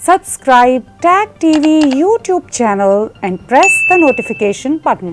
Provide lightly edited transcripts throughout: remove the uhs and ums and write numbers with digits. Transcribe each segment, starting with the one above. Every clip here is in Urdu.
Subscribe Tag TV YouTube channel and press the notification button.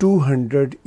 200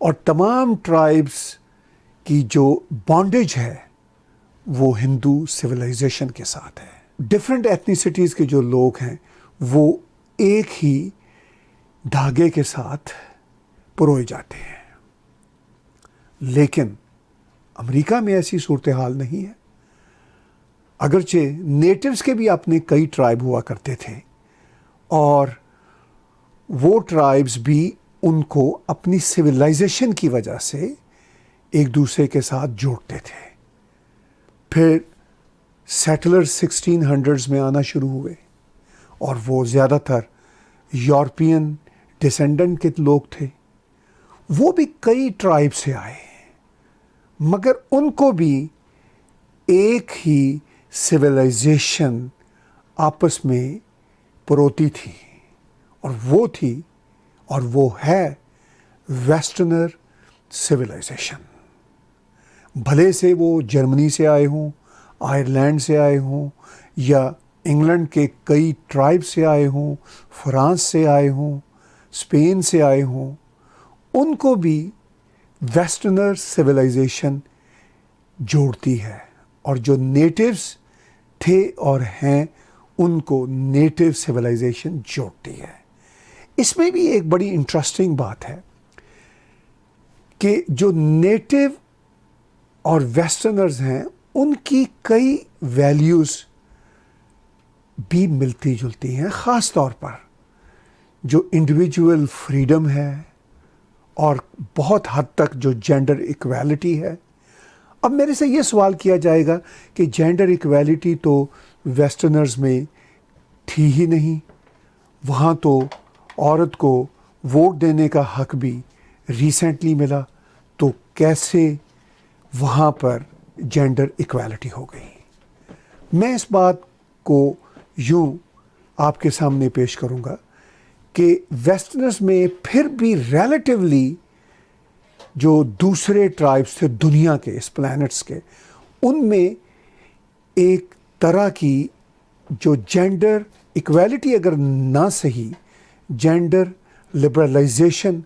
اور تمام ٹرائبس کی جو بانڈیج ہے وہ ہندو سویلائزیشن کے ساتھ ہے. ڈفرینٹ ایتھنیسٹیز کے جو لوگ ہیں وہ ایک ہی دھاگے کے ساتھ پروئے جاتے ہیں. لیکن امریکہ میں ایسی صورتحال نہیں ہے. اگرچہ نیٹیوز کے بھی اپنے کئی ٹرائب ہوا کرتے تھے اور وہ ٹرائبز بھی ان کو اپنی سویلائزیشن کی وجہ سے ایک دوسرے کے ساتھ جوڑتے تھے. پھر سیٹلر 1600s میں آنا شروع ہوئے اور وہ زیادہ تر یورپین ڈسینڈنٹ کے لوگ تھے. وہ بھی کئی ٹرائب سے آئے مگر ان کو بھی ایک ہی سویلائزیشن آپس میں پروتی تھی اور وہ ہے ویسٹرنر سویلائزیشن. بھلے سے وہ جرمنی سے آئے ہوں، آئرلینڈ سے آئے ہوں یا انگلینڈ کے کئی ٹرائب سے آئے ہوں، فرانس سے آئے ہوں، اسپین سے آئے ہوں، ان کو بھی ویسٹرنر سویلائزیشن جوڑتی ہے اور جو نیٹیوز تھے اور ہیں ان کو نیٹیو سویلائزیشن جوڑتی ہے. اس میں بھی ایک بڑی انٹرسٹنگ بات ہے کہ جو نیٹیو اور ویسٹرنرز ہیں ان کی کئی ویلیوز بھی ملتی جلتی ہیں، خاص طور پر جو انڈیویجول فریڈم ہے اور بہت حد تک جو جینڈر ایکویلٹی ہے. اب میرے سے یہ سوال کیا جائے گا کہ جینڈر ایکویلٹی تو ویسٹرنرز میں تھی ہی نہیں، وہاں تو عورت کو ووٹ دینے کا حق بھی ریسنٹلی ملا، تو کیسے وہاں پر جینڈر ایکویلٹی ہو گئی؟ میں اس بات کو یوں آپ کے سامنے پیش کروں گا کہ ویسٹرنرز میں پھر بھی ریلیٹیولی جو دوسرے ٹرائبس تھے دنیا کے، اس پلانٹس کے، ان میں ایک طرح کی جو جینڈر ایکویلٹی اگر نہ صحیح، جینڈر لبرلائزیشن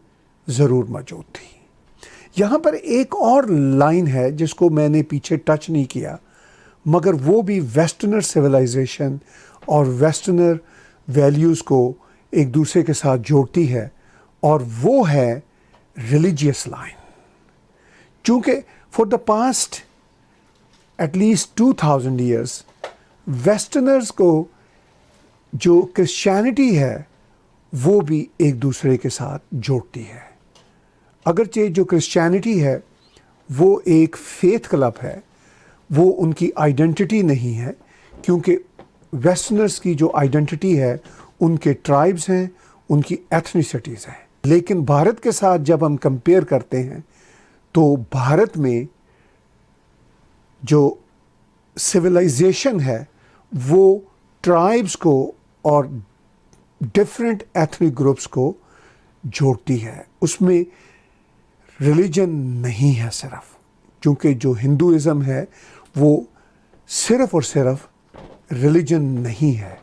ضرور موجود تھی. یہاں پر ایک اور لائن ہے جس کو میں نے پیچھے ٹچ نہیں کیا مگر وہ بھی ویسٹرنر سویلائزیشن اور ویسٹرنر ویلیوز کو ایک دوسرے کے ساتھ جوڑتی ہے، اور وہ ہے ریلیجیس لائن. چونکہ for the past at least 2000 years westerners کو جو کرسچینٹی ہے وہ بھی ایک دوسرے کے ساتھ جوڑتی ہے. اگرچہ جو کرسچینٹی ہے وہ ایک فیتھ کلب ہے، وہ ان کی آئیڈینٹی نہیں ہے، کیونکہ ویسٹرنرز کی جو آئیڈینٹی ہے ان کے ٹرائبز ہیں، ان کی ایتھنیسٹیز ہیں. لیکن بھارت کے ساتھ جب ہم کمپیئر کرتے ہیں تو بھارت میں جو سویلائزیشن ہے وہ ٹرائبز کو اور ڈفرینٹ ایتھنک گروپس کو جوڑتی ہے. اس میں ریلیجن نہیں ہے صرف، کیونکہ جو ہندوازم ہے وہ صرف اور صرف ریلیجن نہیں ہے،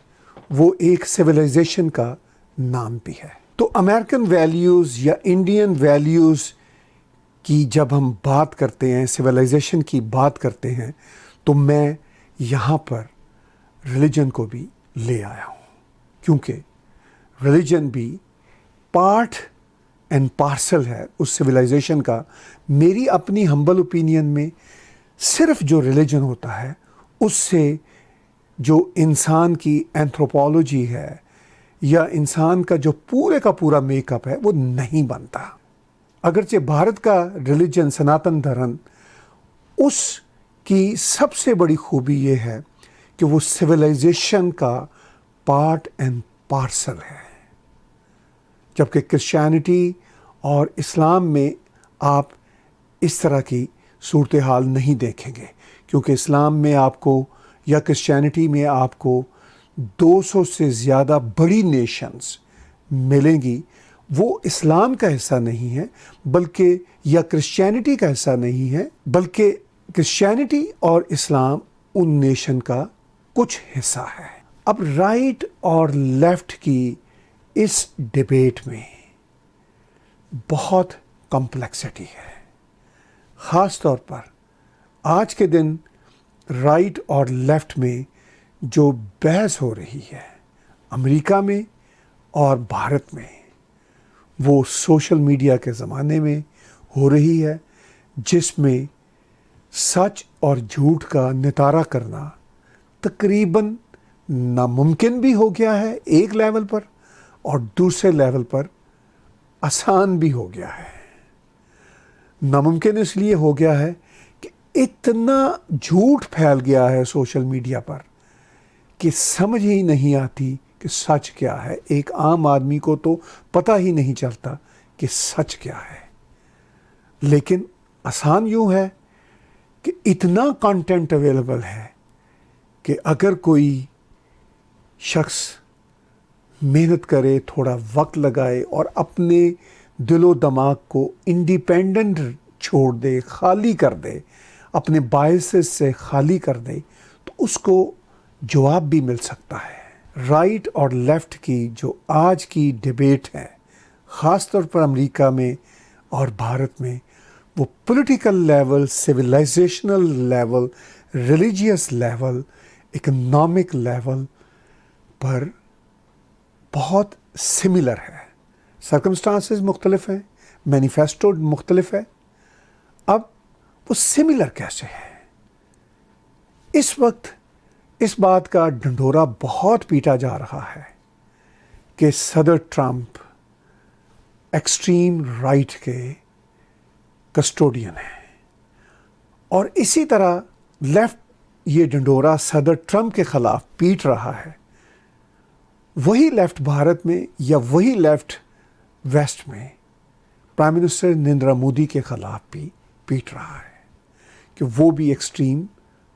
وہ ایک سویلائزیشن کا نام بھی ہے. تو امریکن ویلیوز یا انڈین ویلیوز کی جب ہم بات کرتے ہیں، سویلائزیشن کی بات کرتے ہیں، تو میں یہاں پر ریلیجن کو بھی لے آیا ہوں، کیونکہ ریلیجن بھی پارٹ اینڈ پارسل ہے اس سویلائزیشن کا. میری اپنی ہمبل اوپینین میں صرف جو ریلیجن ہوتا ہے اس سے جو انسان کی اینتھروپولوجی ہے یا انسان کا جو پورے کا پورا میک اپ ہے وہ نہیں بنتا. اگرچہ بھارت کا ریلیجن سناتن دھرم، اس کی سب سے بڑی خوبی یہ ہے کہ وہ سویلائزیشن کا پارٹ اینڈ پارسل ہے، جبکہ کرسچینٹی اور اسلام میں آپ اس طرح کی صورتحال نہیں دیکھیں گے، کیونکہ اسلام میں آپ کو یا کرسچینٹی میں آپ کو 200 سے زیادہ بڑی نیشنز ملیں گی. وہ اسلام کا حصہ نہیں ہے بلکہ یا کرسچینٹی کا حصہ نہیں ہے، بلکہ کرسچینٹی اور اسلام ان نیشن کا کچھ حصہ ہے. اب رائٹ اور لیفٹ کی اس ڈیبیٹ میں بہت کمپلیکسٹی ہے. خاص طور پر آج کے دن رائٹ اور لیفٹ میں جو بحث ہو رہی ہے امریکہ میں اور بھارت میں، وہ سوشل میڈیا کے زمانے میں ہو رہی ہے، جس میں سچ اور جھوٹ کا نتارہ کرنا تقریباً ناممکن بھی ہو گیا ہے ایک لیول پر، اور دوسرے لیول پر آسان بھی ہو گیا ہے. ناممکن اس لیے ہو گیا ہے کہ اتنا جھوٹ پھیل گیا ہے سوشل میڈیا پر کہ سمجھ ہی نہیں آتی کہ سچ کیا ہے. ایک عام آدمی کو تو پتہ ہی نہیں چلتا کہ سچ کیا ہے. لیکن آسان یوں ہے کہ اتنا کانٹینٹ اویلیبل ہے کہ اگر کوئی شخص محنت کرے، تھوڑا وقت لگائے اور اپنے دل و دماغ کو انڈیپینڈنٹ چھوڑ دے، خالی کر دے، اپنے بائسز سے خالی کر دے، تو اس کو جواب بھی مل سکتا ہے. رائٹ اور لیفٹ کی جو آج کی ڈیبیٹ ہے، خاص طور پر امریکہ میں اور بھارت میں، وہ political level, civilizational level, religious level, economic level پر بہت سملر ہے. سرکمسٹانسز مختلف ہیں، مینیفیسٹو مختلف ہے. اب وہ سملر کیسے ہے؟ اس وقت اس بات کا ڈنڈورا بہت پیٹا جا رہا ہے کہ صدر ٹرمپ ایکسٹریم رائٹ کے کسٹوڈین ہیں، اور اسی طرح لیفٹ یہ ڈنڈورا صدر ٹرمپ کے خلاف پیٹ رہا ہے. وہی لیفٹ بھارت میں یا وہی لیفٹ ویسٹ میں پرائم منسٹر نریندر مودی کے خلاف بھی پیٹ رہا ہے کہ وہ بھی ایکسٹریم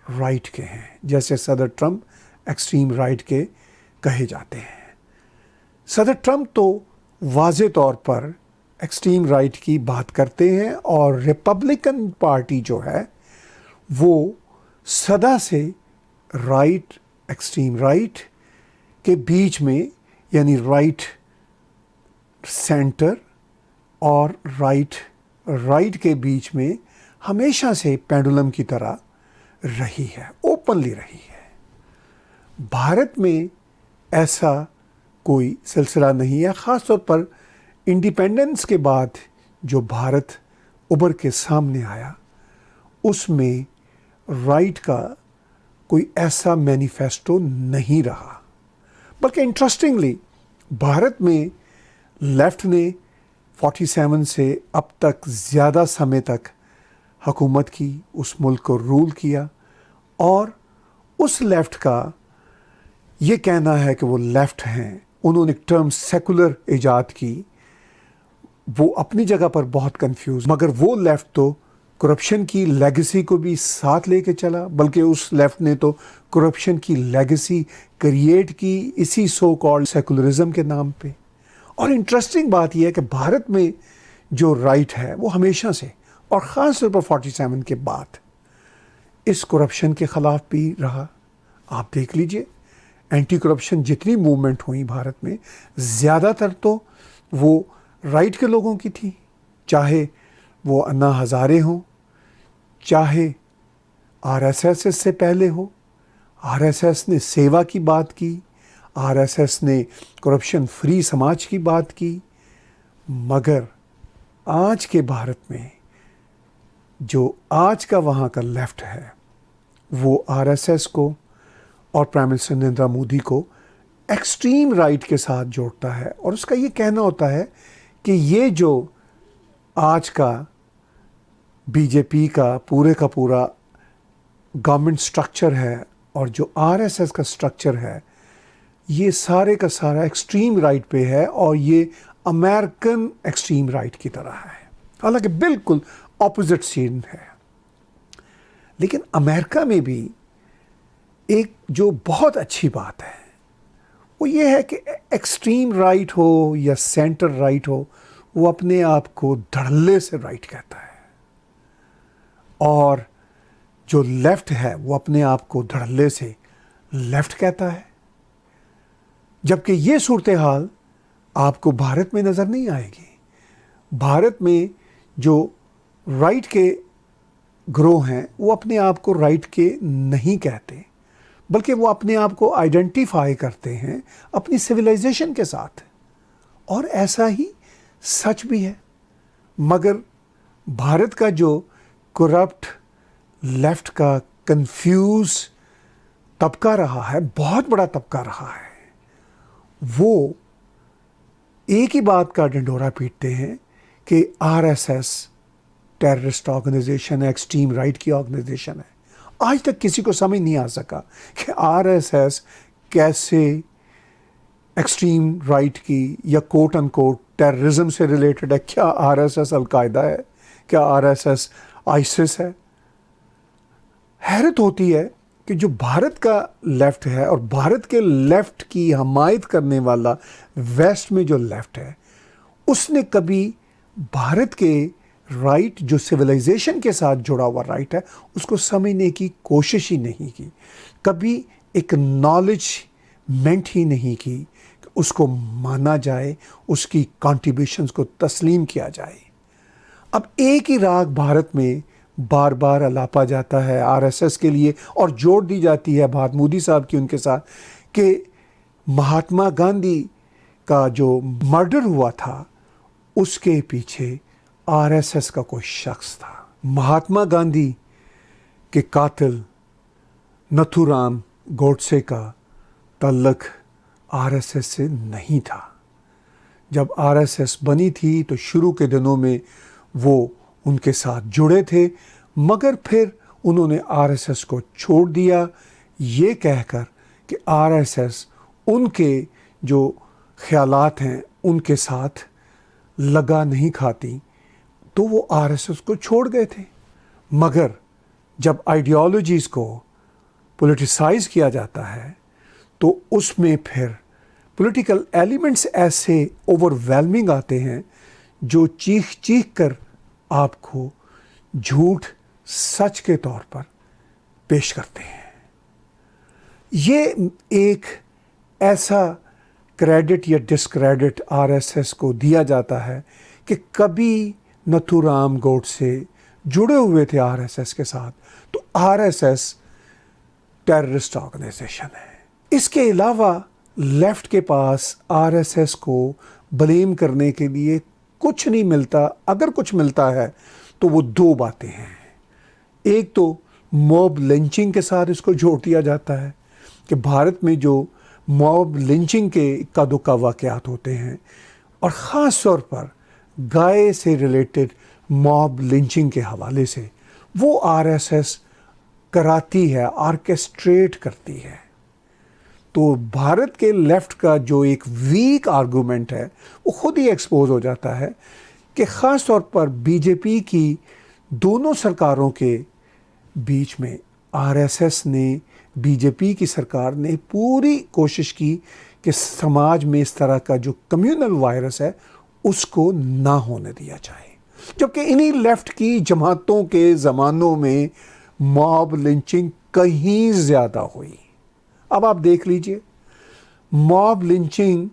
رائٹ کے ہیں، جیسے صدر ٹرمپ ایکسٹریم رائٹ کے کہے جاتے ہیں. صدر ٹرمپ تو واضح طور پر ایکسٹریم رائٹ کی بات کرتے ہیں، اور ریپبلکن پارٹی جو ہے وہ صدا سے رائٹ، ایکسٹریم رائٹ کے بیچ میں، یعنی رائٹ سینٹر اور رائٹ کے بیچ میں ہمیشہ سے پینڈولم کی طرح رہی ہے، اوپنلی رہی ہے. بھارت میں ایسا کوئی سلسلہ نہیں ہے. خاص طور پر انڈیپینڈنس کے بعد جو بھارت ابھر کے سامنے آیا، اس میں رائٹ کا کوئی ایسا مینیفیسٹو نہیں رہا. بلکہ انٹرسٹنگلی بھارت میں لیفٹ نے 47 سے اب تک زیادہ سمے تک حکومت کی، اس ملک کو رول کیا، اور اس لیفٹ کا یہ کہنا ہے کہ وہ لیفٹ ہیں. انہوں نے ٹرم سیکولر ایجاد کی، وہ اپنی جگہ پر بہت کنفیوز، مگر وہ لیفٹ تو کرپشن کی لیگیسی کو بھی ساتھ لے کے چلا، بلکہ اس لیفٹ نے تو کرپشن کی لیگیسی کریٹ کی اسی سو کالڈ سیکولرزم کے نام پہ. اور انٹرسٹنگ بات یہ ہے کہ بھارت میں جو رائٹ ہے وہ ہمیشہ سے، اور خاص طور پر 47 کے بعد، اس کرپشن کے خلاف بھی رہا. آپ دیکھ لیجئے اینٹی کرپشن جتنی موومنٹ ہوئی بھارت میں، زیادہ تر تو وہ رائٹ کے لوگوں کی تھی، چاہے وہ انا ہزارے ہوں، چاہے آر ایس ایس سے پہلے ہو. آر ایس ایس نے سیوا کی بات کی، آر ایس ایس نے کرپشن فری سماج کی بات کی. مگر آج کے بھارت میں جو آج کا وہاں کا لیفٹ ہے، وہ آر ایس ایس کو اور پرائم منسٹر نریندر مودی کو ایکسٹریم رائٹ کے ساتھ جوڑتا ہے. اور اس کا یہ کہنا ہوتا ہے کہ یہ جو آج کا بی جے پی کا پورا گورنمنٹ سٹرکچر ہے، اور جو آر ایس ایس کا سٹرکچر ہے، یہ سارے کا سارا ایکسٹریم رائٹ پہ ہے، اور یہ امریکن ایکسٹریم رائٹ کی طرح ہے، حالانکہ بالکل اپوزٹ سین ہے. لیکن امریکہ میں بھی ایک جو بہت اچھی بات ہے وہ یہ ہے کہ ایکسٹریم رائٹ ہو یا سینٹر رائٹ ہو، وہ اپنے آپ کو دھڑلے سے رائٹ کہتا ہے، اور جو لیفٹ ہے وہ اپنے آپ کو دھڑلے سے لیفٹ کہتا ہے. جبکہ یہ صورتحال آپ کو بھارت میں نظر نہیں آئے گی. بھارت میں جو رائٹ کے گروہ ہیں وہ اپنے آپ کو رائٹ کے نہیں کہتے، بلکہ وہ اپنے آپ کو آئیڈینٹیفائی کرتے ہیں اپنی سویلائزیشن کے ساتھ، اور ایسا ہی سچ بھی ہے۔ مگر بھارت کا جو کرپٹ لیفٹ کا کنفیوز طبقہ رہا ہے، بہت بڑا طبقہ رہا ہے، وہ ایک ہی بات کا ڈنڈورا پیٹتے ہیں کہ R S S terrorist organisation ہے، ایکسٹریم رائٹ کی آرگنائزیشن ہے۔ آج تک کسی کو سمجھ نہیں آ سکا کہ آر ایس ایس کیسے ایکسٹریم رائٹ کی یا کوٹ ان کوٹ ٹیررزم سے ریلیٹڈ ہے۔ کیا آر ایس ایس القاعدہ ہے؟ کیا آر ایس ایس آئسس ہے؟ حیرت ہوتی ہے کہ جو بھارت کا لیفٹ ہے اور بھارت کے لیفٹ کی حمایت کرنے والا ویسٹ میں جو لیفٹ ہے، اس نے کبھی بھارت کے رائٹ جو سویلائزیشن کے ساتھ جڑا ہوا رائٹ ہے اس کو سمجھنے کی کوشش ہی نہیں کی، کبھی اکنالجمنٹ ہی نہیں کی کہ اس کو مانا جائے، اس کی کنٹریبیوشنز کو تسلیم کیا جائے۔ اب ایک ہی راگ بھارت میں بار بار الاپا جاتا ہے آر ایس ایس کے لیے، اور جوڑ دی جاتی ہے بات مودی صاحب کی ان کے ساتھ، کہ مہاتما گاندھی کا جو مرڈر ہوا تھا اس کے پیچھے آر ایس ایس کا کوئی شخص تھا۔ مہاتما گاندھی کے قاتل نتھو رام گوڈسے کا تعلق آر ایس ایس سے نہیں تھا۔ جب آر ایس ایس بنی تھی تو شروع کے دنوں میں وہ ان کے ساتھ جڑے تھے، مگر پھر انہوں نے آر ایس ایس کو چھوڑ دیا، یہ کہہ کر کہ آر ایس ایس ان کے جو خیالات ہیں ان کے ساتھ لگا نہیں کھاتی، تو وہ آر ایس ایس کو چھوڑ گئے تھے۔ مگر جب آئیڈیالوجیز کو پولیٹیسائز کیا جاتا ہے تو اس میں پھر پولیٹیکل ایلیمنٹس ایسے اوور ویلمنگ آتے ہیں جو چیخ چیخ کر آپ کو جھوٹ سچ کے طور پر پیش کرتے ہیں۔ یہ ایک ایسا کریڈٹ یا ڈسکریڈٹ آر ایس ایس کو دیا جاتا ہے کہ کبھی نتھو رام گوڈسے جڑے ہوئے تھے آر ایس ایس کے ساتھ، تو R S S terrorist organisation ہے۔ اس کے علاوہ لیفٹ کے پاس آر ایس ایس کو بلیم کرنے کے لیے کچھ نہیں ملتا، اگر کچھ ملتا ہے تو وہ دو باتیں ہیں۔ ایک تو موب لنچنگ کے ساتھ اس کو جوڑ دیا جاتا ہے کہ بھارت میں جو موب لنچنگ کے اکا دکا واقعات ہوتے ہیں، اور خاص طور پر گائے سے ریلیٹڈ موب لنچنگ کے حوالے سے، وہ آر ایس ایس کراتی ہے، آرکیسٹریٹ کرتی ہے۔ تو بھارت کے لیفٹ کا جو ایک ویک آرگومنٹ ہے وہ خود ہی ایکسپوز ہو جاتا ہے کہ خاص طور پر بی جے پی کی دونوں سرکاروں کے بیچ میں آر ایس ایس نے، بی جے پی کی سرکار نے پوری کوشش کی کہ سماج میں اس طرح کا جو کمیونل وائرس ہے اس کو نہ ہونے دیا جائے، جبکہ انہی لیفٹ کی جماعتوں کے زمانوں میں موب لنچنگ کہیں زیادہ ہوئی۔ اب آپ دیکھ لیجئے، موب لنچنگ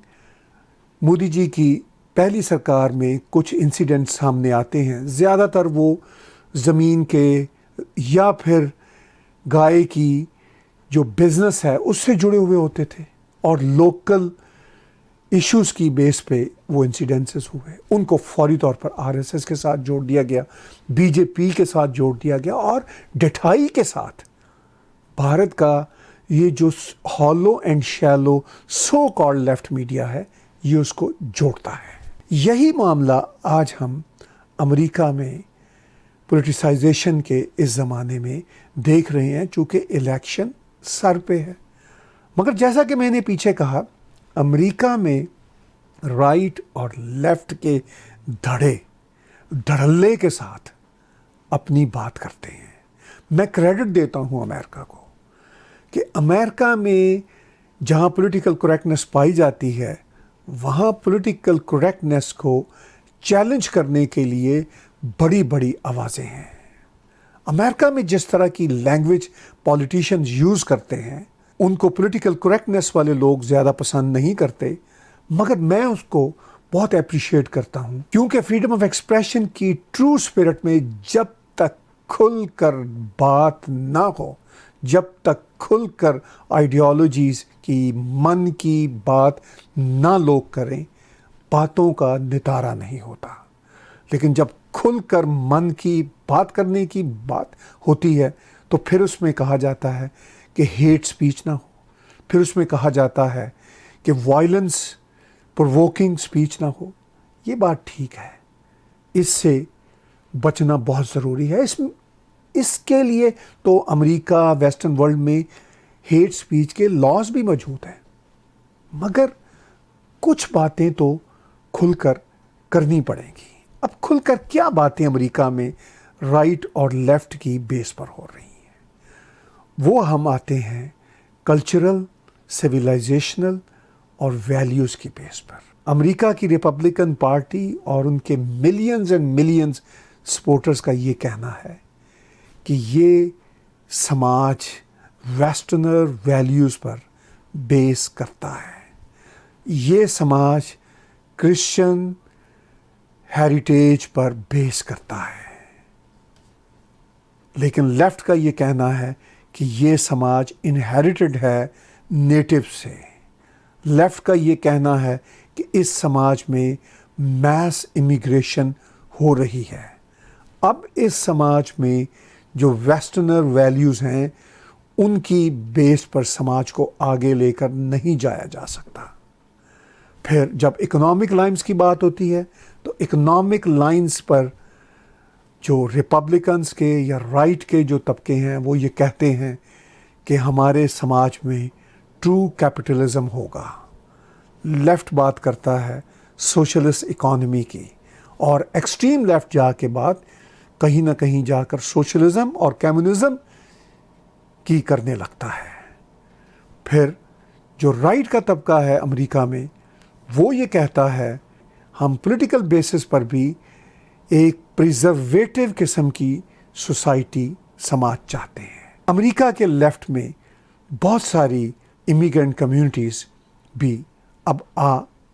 مودی جی کی پہلی سرکار میں کچھ انسیڈنٹ سامنے آتے ہیں، زیادہ تر وہ زمین کے یا پھر گائے کی جو بزنس ہے اس سے جڑے ہوئے ہوتے تھے، اور لوکل ایشوز کی بیس پہ وہ انسیڈنسز ہوئے، ان کو فوری طور پر آر ایس ایس کے ساتھ جوڑ دیا گیا، بی جے پی کے ساتھ جوڑ دیا گیا، اور ڈٹھائی کے ساتھ بھارت کا یہ جو hollow and shallow so called left media ہے یہ اس کو جوڑتا ہے۔ یہی معاملہ آج ہم امریکہ میں پولیٹیسائزیشن کے اس زمانے میں دیکھ رہے ہیں، چونکہ الیکشن سر پہ ہے۔ مگر جیسا کہ میں نے پیچھے کہا، امریکہ میں رائٹ اور لیفٹ کے دھڑلے کے ساتھ اپنی بات کرتے ہیں۔ میں کریڈٹ دیتا ہوں امریکہ کو کہ امریکہ میں جہاں پولیٹیکل کریکٹنس پائی جاتی ہے وہاں پولیٹیکل کریکٹنس کو چیلنج کرنے کے لیے بڑی بڑی آوازیں ہیں۔ امریکہ میں جس طرح کی لینگویج پولیٹیشنز یوز کرتے ہیں ان کو پولیٹیکل کریکٹنس والے لوگ زیادہ پسند نہیں کرتے، مگر میں اس کو بہت اپریشیٹ کرتا ہوں، کیونکہ فریڈم آف ایکسپریشن کی ٹرو اسپرٹ میں جب تک کھل کر بات نہ ہو، جب تک کھل کر آئیڈیالوجیز کی من کی بات نہ لوگ کریں، باتوں کا نتارا نہیں ہوتا۔ لیکن جب کھل کر من کی بات کرنے کی بات ہوتی ہے تو پھر اس میں کہا جاتا ہے کہ ہیٹ سپیچ نہ ہو، پھر اس میں کہا جاتا ہے کہ وائلنس پرووکنگ سپیچ نہ ہو۔ یہ بات ٹھیک ہے، اس سے بچنا بہت ضروری ہے۔ اس کے لیے تو امریکہ، ویسٹرن ورلڈ میں ہیٹ سپیچ کے لاز بھی موجود ہیں، مگر کچھ باتیں تو کھل کر کرنی پڑیں گی۔ اب کھل کر کیا باتیں امریکہ میں رائٹ اور لیفٹ کی بیس پر ہو رہی ہیں؟ وہ ہم آتے ہیں کلچرل، سویلائزیشنل اور ویلیوز کی بیس پر۔ امریکہ کی ریپبلکن پارٹی اور ان کے ملینز اینڈ ملینز سپورٹرز کا یہ کہنا ہے کہ یہ سماج ویسٹرنر ویلیوز پر بیس کرتا ہے، یہ سماج کرسچن ہیریٹیج پر بیس کرتا ہے۔ لیکن لیفٹ کا یہ کہنا ہے کہ یہ سماج انہیریٹڈ ہے نیٹو سے۔ لیفٹ کا یہ کہنا ہے کہ اس سماج میں میس امیگریشن ہو رہی ہے۔ اب اس سماج میں جو ویسٹرنر ویلیوز ہیں ان کی بیس پر سماج کو آگے لے کر نہیں جایا جا سکتا۔ پھر جب اکنامک لائنز کی بات ہوتی ہے تو اکنامک لائنز پر جو ریپبلکنز کے یا رائٹ کے جو طبقے ہیں وہ یہ کہتے ہیں کہ ہمارے سماج میں ٹرو کیپٹلزم ہوگا۔ لیفٹ بات کرتا ہے سوشلسٹ اکانومی کی، اور ایکسٹریم لیفٹ جا کے بات کہیں نہ کہیں جا کر سوشلزم اور کمیونزم کی کرنے لگتا ہے۔ پھر جو رائٹ کا طبقہ ہے امریکہ میں وہ یہ کہتا ہے ہم پولیٹیکل بیسس پر بھی ایک پریزرویٹو قسم کی سوسائٹی سماج چاہتے ہیں۔ امریکہ کے لیفٹ میں بہت ساری امیگرنٹ کمیونٹیز بھی اب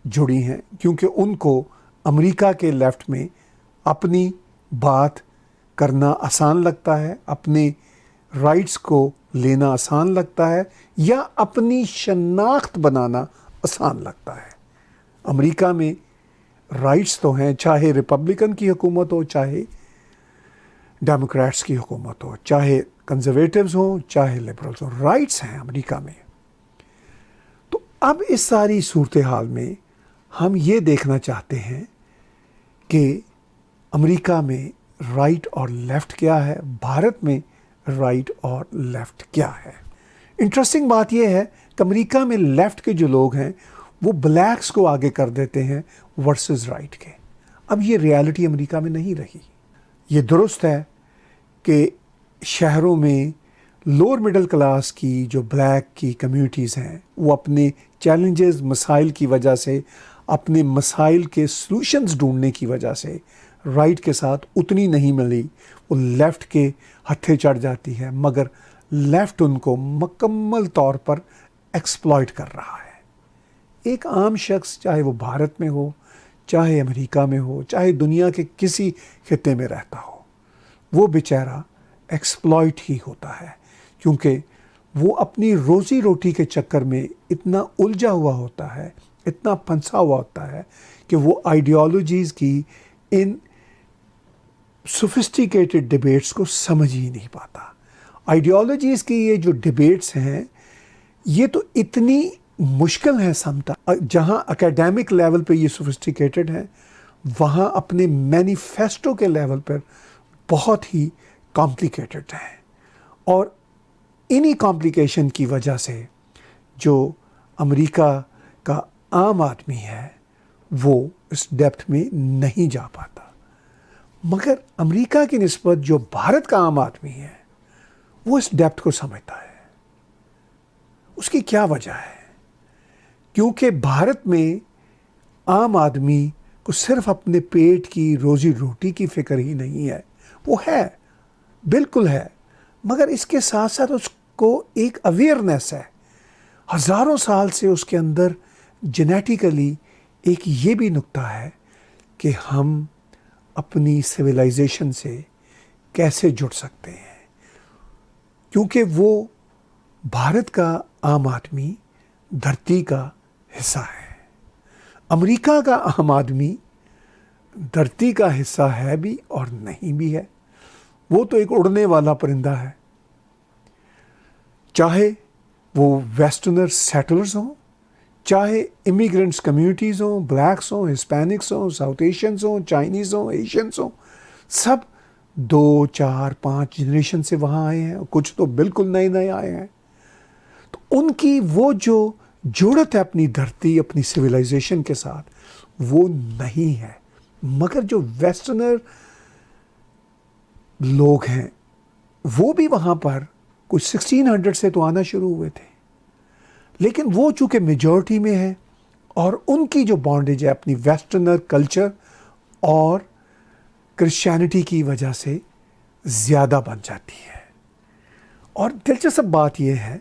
جڑی ہیں، کیونکہ ان کو امریکہ کے لیفٹ میں اپنی بات کرنا آسان لگتا ہے، اپنے رائٹس کو لینا آسان لگتا ہے، یا اپنی شناخت بنانا آسان لگتا ہے۔ امریکہ میں رائٹس تو ہیں، چاہے ریپبلکن کی حکومت ہو، چاہے ڈیموکریٹس کی حکومت ہو، چاہے کنزرویٹوز ہوں، چاہے لبرلز ہوں، رائٹس ہیں امریکہ میں۔ تو اب اس ساری صورتحال میں ہم یہ دیکھنا چاہتے ہیں کہ امریکہ میں رائٹ اور لیفٹ کیا ہے، بھارت میں رائٹ اور لیفٹ کیا ہے۔ انٹرسٹنگ بات یہ ہے کہ امریکہ میں لیفٹ کے جو لوگ ہیں وہ بلیکس کو آگے کر دیتے ہیں ورسز رائٹ کے۔ اب یہ ریالٹی امریکہ میں نہیں رہی۔ یہ درست ہے کہ شہروں میں لوور مڈل کلاس کی جو بلیک کی کمیونٹیز ہیں وہ اپنے چیلنجز، مسائل کی وجہ سے، اپنے مسائل کے سلوشنز ڈھونڈنے کی وجہ سے رائٹ کے ساتھ اتنی نہیں ملی، وہ لیفٹ کے ہتھے چڑھ جاتی ہے، مگر لیفٹ ان کو مکمل طور پر ایکسپلائٹ کر رہا ہے۔ ایک عام شخص، چاہے وہ بھارت میں ہو، چاہے امریکہ میں ہو، چاہے دنیا کے کسی خطے میں رہتا ہو، وہ بیچارہ ایکسپلائٹ ہی ہوتا ہے، کیونکہ وہ اپنی روزی روٹی کے چکر میں اتنا الجھا ہوا ہوتا ہے، اتنا پھنسا ہوا ہوتا ہے کہ وہ آئیڈیالوجیز کی ان سوفسٹیکیٹڈ ڈیبیٹس کو سمجھ ہی نہیں پاتا۔ آئیڈیالوجیز کی یہ جو ڈیبیٹس ہیں یہ تو اتنی مشکل ہے سمجھنا۔ جہاں اکیڈیمک لیول پہ یہ سوفسٹیکیٹڈ ہیں، وہاں اپنے مینیفیسٹو کے لیول پر بہت ہی کمپلیکیٹڈ ہیں، اور انہی کمپلیکیشن کی وجہ سے جو امریکہ کا عام آدمی ہے وہ اس ڈیپتھ میں نہیں جا پاتا، مگر امریکہ کی نسبت جو بھارت کا عام آدمی ہے وہ اس ڈیپتھ کو سمجھتا ہے۔ اس کی کیا وجہ ہے؟ کیونکہ بھارت میں عام آدمی کو صرف اپنے پیٹ کی، روزی روٹی کی فکر ہی نہیں ہے، وہ ہے، بالکل ہے، مگر اس کے ساتھ ساتھ اس کو ایک اویئرنیس ہے۔ ہزاروں سال سے اس کے اندر جینیٹیکلی ایک یہ بھی نقطہ ہے کہ ہم اپنی سویلائزیشن سے کیسے جڑ سکتے ہیں، کیونکہ وہ بھارت کا عام آدمی دھرتی کا حصہ ہے، امریکہ کا عام آدمی دھرتی کا حصہ ہے بھی اور نہیں بھی ہے، وہ تو ایک اڑنے والا پرندہ ہے، چاہے وہ ویسٹرنر سیٹلرز ہوں، چاہے امیگرنٹس کمیونٹیز ہوں، بلیکس ہوں، ہسپینکس ہوں، ساؤتھ ایشینز ہوں، چائنیز ہوں، ایشینز ہوں، سب 2 4 5 جنریشن سے وہاں آئے ہیں، کچھ تو بالکل نئے نئے آئے ہیں، تو ان کی وہ جو جڑت ہے اپنی دھرتی، اپنی سویلائزیشن کے ساتھ، وہ نہیں ہے۔ مگر جو ویسٹرنر لوگ ہیں وہ بھی وہاں پر کچھ 1600 سے تو آنا شروع ہوئے تھے، لیکن وہ چونکہ میجورٹی میں ہے اور ان کی جو بانڈیج ہے اپنی ویسٹرنر کلچر اور کرسچینٹی کی وجہ سے زیادہ بن جاتی ہے۔ اور دلچسپ بات یہ ہے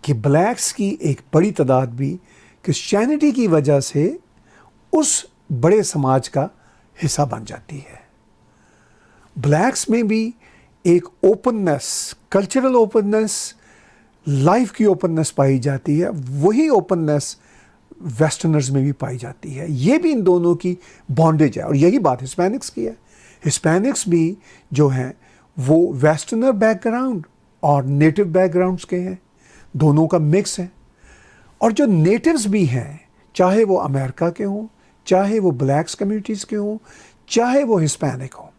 کہ بلیکس کی ایک بڑی تعداد بھی کرسچینٹی کی وجہ سے اس بڑے سماج کا حصہ بن جاتی ہے۔ بلیکس میں بھی ایک اوپننس، کلچرل اوپننس، لائف کی اوپننس پائی جاتی ہے، وہی اوپننس ویسٹرنرز میں بھی پائی جاتی ہے۔ یہ بھی ان دونوں کی بانڈیج ہے، اور یہی بات ہسپینکس کی ہے۔ ہسپینکس بھی جو ہیں وہ ویسٹرنر بیک گراؤنڈ اور نیٹو بیک گراؤنڈز کے ہیں، دونوں کا مکس ہے۔ اور جو نیٹوز بھی ہیں، چاہے وہ امریکہ کے ہوں، چاہے وہ بلیکس کمیونٹیز کے ہوں، چاہے وہ ہسپینک ہوں،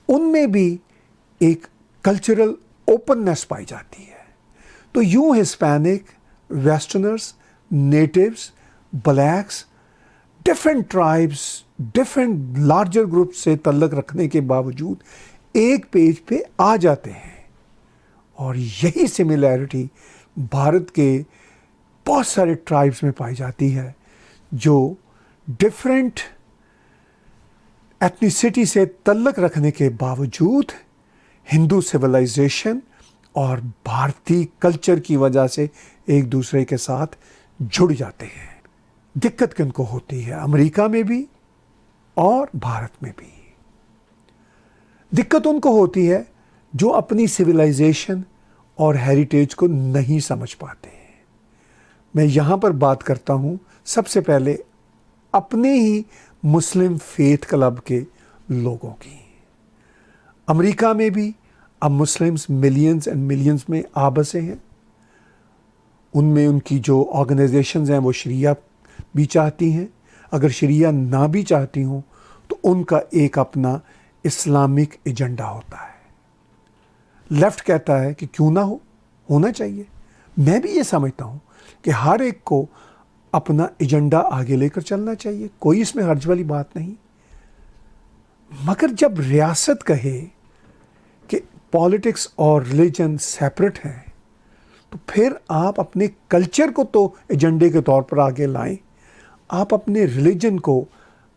ان میں بھی ایک کلچرل اوپننس پائی جاتی ہے۔ تو یوں Hispanic, westerners, natives, blacks, different tribes, different larger group سے تعلق رکھنے کے باوجود ایک پیج پہ آ جاتے ہیں۔ اور یہی سملیرٹی بھارت کے بہت سارے ٹرائبس میں پائی جاتی ہے، جو ڈفرینٹ ایتھنیسٹی سے تعلق رکھنے کے باوجود ہندو سویلائزیشن اور بھارتی کلچر کی وجہ سے ایک دوسرے کے ساتھ جڑ جاتے ہیں۔ دقت کن کو ہوتی ہے؟ امریکہ میں بھی اور بھارت میں بھی۔ دقت ان کو ہوتی ہے جو اپنی سویلائزیشن اور ہیریٹیج کو نہیں سمجھ پاتے ہیں۔ میں یہاں پر بات کرتا ہوں سب سے پہلے اپنے ہی مسلم فیتھ کلب کے لوگوں کی۔ امریکہ میں بھی اب مسلمز ملینز اینڈ ملینز میں آ بسے ہیں، ان میں ان کی جو آرگنائزیشنز ہیں وہ شریعہ بھی چاہتی ہیں، اگر شریعہ نہ بھی چاہتی ہوں تو ان کا ایک اپنا اسلامک ایجنڈا ہوتا ہے۔ لیفٹ کہتا ہے کہ کیوں نہ ہونا چاہیے، میں بھی یہ سمجھتا ہوں کہ ہر ایک کو اپنا ایجنڈا آگے لے کر چلنا چاہیے، کوئی اس میں حرج والی بات نہیں۔ مگر جب ریاست کہے کہ پالیٹکس اور ریلیجن سیپریٹ ہیں، تو پھر آپ اپنے کلچر کو تو ایجنڈے کے طور پر آگے لائیں، آپ اپنے ریلیجن کو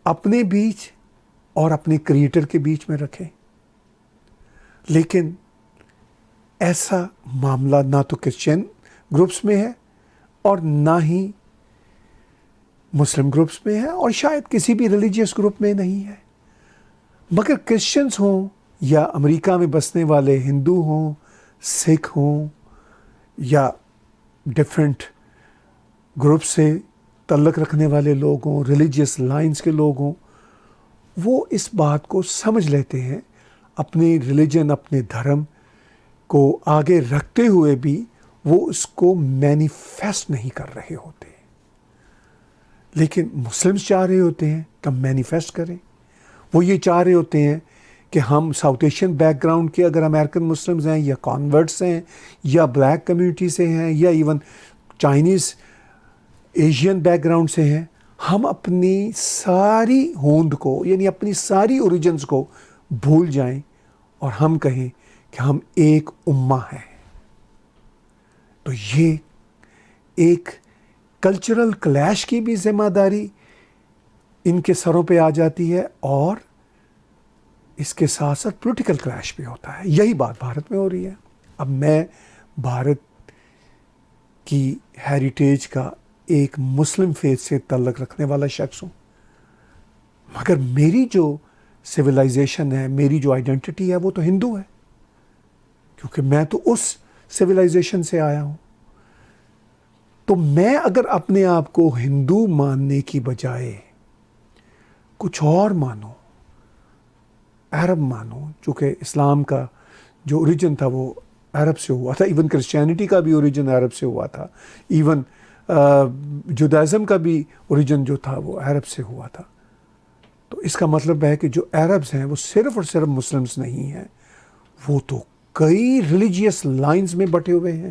اپنے بیچ اور اپنے کریٹر کے بیچ میں رکھیں۔ لیکن ایسا معاملہ نہ تو کرسچین گروپس میں ہے اور نہ ہی مسلم گروپس میں ہے، اور شاید کسی بھی ریلیجیس گروپ میں نہیں ہے۔ مگر کرسچنز ہوں یا امریکہ میں بسنے والے ہندو ہوں، سکھ ہوں، یا ڈفرینٹ گروپ سے تعلق رکھنے والے لوگ ہوں، ریلیجیس لائنز کے لوگ ہوں، وہ اس بات کو سمجھ لیتے ہیں، اپنے ریلیجن، اپنے دھرم کو آگے رکھتے ہوئے بھی وہ اس کو مینیفیسٹ نہیں کر رہے ہوتے۔ لیکن مسلمز چاہ رہے ہوتے ہیں کہ ہم مینیفیسٹ کریں، وہ یہ چاہ رہے ہوتے ہیں کہ ہم ساؤتھ ایشین بیک گراؤنڈ کے اگر امریکن مسلمز ہیں یا کانورٹس ہیں یا بلیک کمیونٹی سے ہیں یا even Chinese Asian back ground سے ہیں، ہم اپنی ساری ہوند کو، یعنی اپنی ساری اوریجنز کو بھول جائیں اور ہم کہیں کہ ہم ایک امہ ہیں۔ تو یہ ایک کلچرل کلیش کی بھی ذمہ داری ان کے سروں پہ آ جاتی ہے، اور اس کے ساتھ ساتھ پولیٹیکل کلیش بھی ہوتا ہے۔ یہی بات بھارت میں ہو رہی ہے۔ اب میں بھارت کی ہیریٹیج کا ایک مسلم فیتھ سے تعلق رکھنے والا شخص ہوں، مگر میری جو سویلائزیشن ہے، میری جو آئیڈینٹی ہے وہ تو ہندو ہے، کیونکہ میں تو اس سویلائزیشن سے آیا ہوں۔ تو میں اگر اپنے آپ کو ہندو ماننے کی بجائے کچھ اور مانوں، عرب مانوں، چونکہ اسلام کا جو اوریجن تھا وہ عرب سے ہوا تھا، ایون کرسچینٹی کا بھی اوریجن عرب سے ہوا تھا، ایون جودائزم کا بھی اوریجن جو تھا وہ عرب سے ہوا تھا، تو اس کا مطلب ہے کہ جو عربز ہیں وہ صرف اور صرف مسلمز نہیں ہیں، وہ تو کئی ریلیجیس لائنز میں بٹے ہوئے ہیں،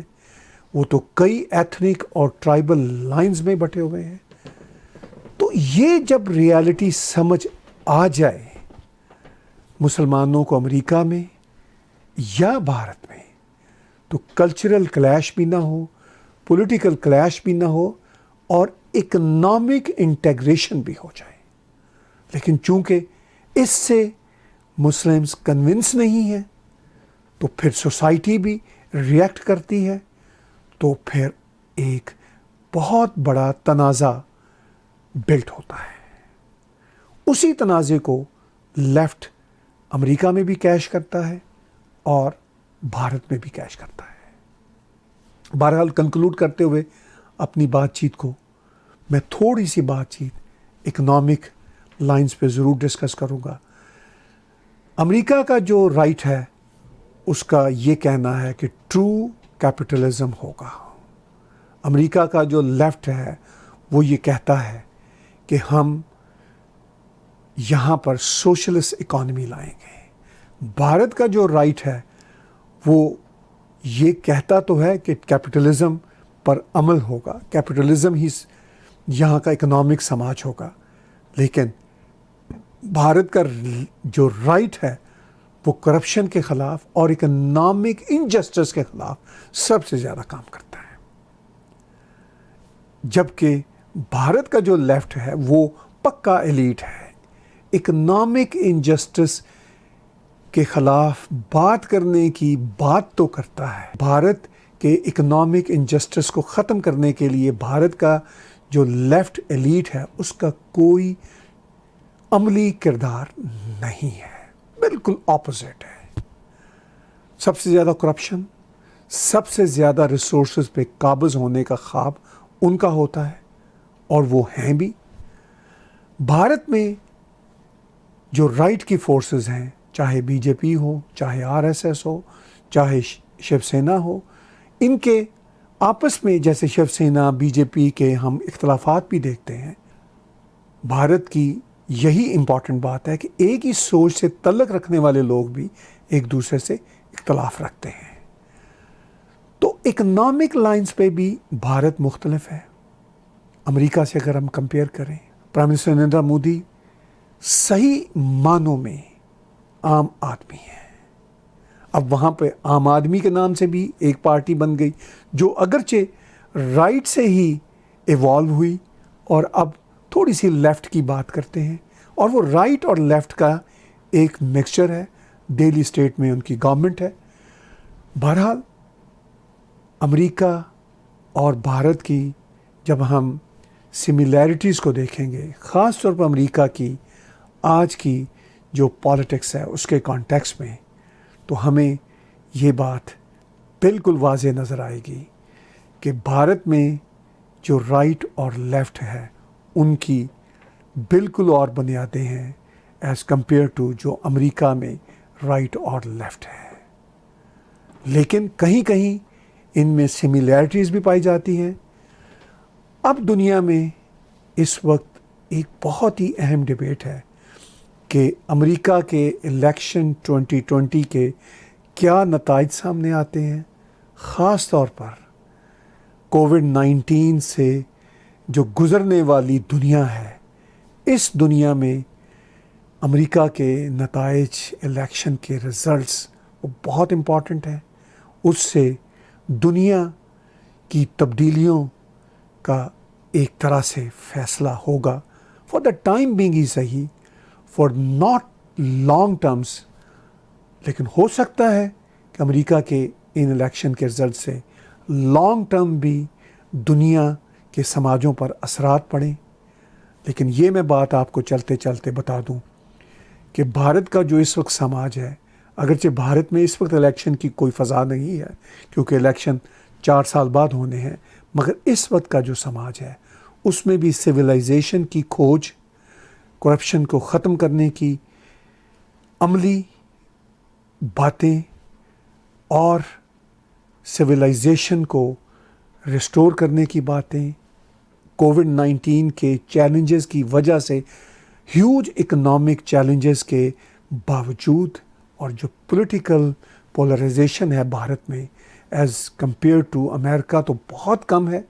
وہ تو کئی ایتھنک اور ٹرائبل لائنز میں بٹے ہوئے ہیں۔ تو یہ جب ریالٹی سمجھ آ جائے مسلمانوں کو امریکہ میں یا بھارت میں، تو کلچرل کلیش بھی نہ ہو، پولیٹیکل کلیش بھی نہ ہو، اور اکنامک انٹیگریشن بھی ہو جائے۔ لیکن چونکہ اس سے مسلمز کنونس نہیں ہیں، تو پھر سوسائٹی بھی ریئیکٹ کرتی ہے، تو پھر ایک بہت بڑا تنازع بلٹ ہوتا ہے۔ اسی تنازع کو لیفٹ امریکہ میں بھی کیش کرتا ہے اور بھارت میں بھی کیش کرتا ہے۔ بہرحال کنکلوڈ کرتے ہوئے اپنی بات چیت کو میں تھوڑی سی بات چیت اکنامک لائنز پہ ضرور ڈسکس کروں گا۔ امریکہ کا جو رائٹ ہے اس کا یہ کہنا ہے کہ ٹرو کیپٹلزم ہوگا۔ امریکہ کا جو لیفٹ ہے وہ یہ کہتا ہے کہ ہم یہاں پر سوشلسٹ اکانومی لائیں گے۔ بھارت کا جو رائٹ ہے وہ یہ کہتا تو ہے کہ کیپٹلزم پر عمل ہوگا، کیپٹلزم ہی یہاں کا اکنامک سماج ہوگا، لیکن بھارت کا جو رائٹ ہے وہ کرپشن کے خلاف اور اکنامک انجسٹس کے خلاف سب سے زیادہ کام کرتا ہے، جبکہ بھارت کا جو لیفٹ ہے وہ پکا ایلیٹ ہے، اکنامک انجسٹس کے خلاف بات کرنے کی بات تو کرتا ہے۔ بھارت کے اکنامک انجسٹس کو ختم کرنے کے لیے بھارت کا جو لیفٹ ایلیٹ ہے اس کا کوئی عملی کردار نہیں ہے، بالکل اپوزٹ ہے۔ سب سے زیادہ کرپشن، سب سے زیادہ ریسورسز پہ قابض ہونے کا خواب ان کا ہوتا ہے، اور وہ ہیں بھی۔ بھارت میں جو رائٹ کی فورسز ہیں، چاہے بی جے پی ہو، چاہے آر ایس ایس ہو، چاہے شیو سینا ہو، ان کے آپس میں جیسے شیو سینا بی جے پی کے ہم اختلافات بھی دیکھتے ہیں۔ بھارت کی یہی امپورٹنٹ بات ہے کہ ایک ہی سوچ سے تعلق رکھنے والے لوگ بھی ایک دوسرے سے اختلاف رکھتے ہیں۔ تو اکنامک لائنز پہ بھی بھارت مختلف ہے امریکہ سے۔ اگر ہم کمپیئر کریں، پرائم منسٹر نریندر مودی صحیح معنوں میں عام آدمی ہے۔ اب وہاں پہ عام آدمی کے نام سے بھی ایک پارٹی بن گئی جو اگرچہ رائٹ سے ہی ایوالو ہوئی اور اب تھوڑی سی لیفٹ کی بات کرتے ہیں، اور وہ رائٹ اور لیفٹ کا ایک مکسچر ہے۔ ڈیلی اسٹیٹ میں ان کی گورنمنٹ ہے۔ بہرحال امریکہ اور بھارت کی جب ہم سملیرٹیز کو دیکھیں گے، خاص طور پر امریکہ کی آج کی جو پالیٹکس ہے اس کے کانٹیکس میں، تو ہمیں یہ بات بالکل واضح نظر آئے گی کہ بھارت میں جو رائٹ اور لیفٹ ہے ان کی بالکل اور بنیادیں ہیں ایز کمپیئر ٹو جو امریکہ میں رائٹ اور لیفٹ ہے۔ لیکن کہیں کہیں ان میں سملیرٹیز بھی پائی جاتی ہیں۔ اب دنیا میں اس وقت ایک بہت ہی اہم ڈیبیٹ ہے کہ امریکہ کے الیکشن 2020 کے کیا نتائج سامنے آتے ہیں، خاص طور پر کووڈ-19 سے جو گزرنے والی دنیا ہے، اس دنیا میں امریکہ کے نتائج، الیکشن کے رزلٹس وہ بہت امپورٹنٹ ہیں۔ اس سے دنیا کی تبدیلیوں کا ایک طرح سے فیصلہ ہوگا، فار دا ٹائم بینگ ہی صحیح، فار ناٹ لانگ ٹرمز، لیکن ہو سکتا ہے کہ امریکہ کے ان الیکشن کے رزلٹ سے لانگ ٹرم بھی دنیا کہ سماجوں پر اثرات پڑیں. لیکن یہ میں بات آپ کو چلتے چلتے بتا دوں کہ بھارت کا جو اس وقت سماج ہے، اگرچہ بھارت میں اس وقت الیکشن کی کوئی فضا نہیں ہے کیونکہ الیکشن 4 سال بعد ہونے ہیں، مگر اس وقت کا جو سماج ہے اس میں بھی سویلائزیشن کی کھوج، کرپشن کو ختم کرنے کی عملی باتیں اور سویلائزیشن کو ریسٹور کرنے کی باتیں، کووڈ-19 کے چیلنجز کی وجہ سے ہیوج اکنامک چیلنجز کے باوجود، اور جو پولیٹیکل پولرائزیشن ہے بھارت میں ایز کمپیئر ٹو امریکہ تو بہت کم ہے،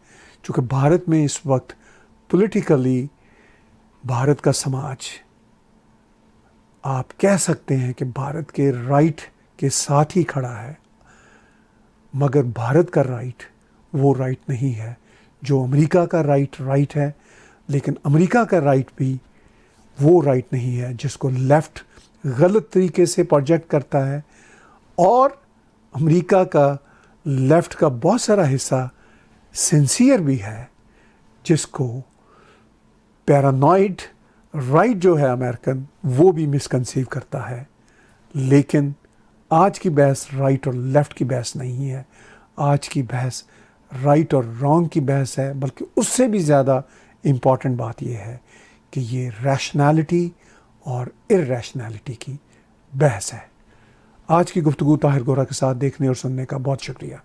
چونکہ بھارت میں اس وقت پولیٹیکلی بھارت کا سماج آپ کہہ سکتے ہیں کہ بھارت کے رائٹ کے ساتھ ہی کھڑا ہے، مگر بھارت کا رائٹ وہ رائٹ نہیں ہے جو امریکہ کا رائٹ ہے. لیکن امریکہ کا رائٹ بھی وہ رائٹ نہیں ہے جس کو لیفٹ غلط طریقے سے پروجیکٹ کرتا ہے، اور امریکہ کا لیفٹ کا بہت سارا حصہ سنسیئر بھی ہے جس کو پیرانوائڈ رائٹ جو ہے امریکن وہ بھی مسکنسیو کرتا ہے. لیکن آج کی بحث رائٹ اور لیفٹ کی بحث نہیں ہے، آج کی بحث رائٹ اور رانگ کی بحث ہے، بلکہ اس سے بھی زیادہ امپورٹنٹ بات یہ ہے کہ یہ ریشنالٹی اور ارریشنالٹی کی بحث ہے. آج کی گفتگو طاہر گورا کے ساتھ دیکھنے اور سننے کا بہت شکریہ.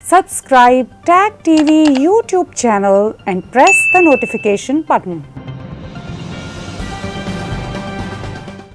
Subscribe Tag TV YouTube channel and press the notification button.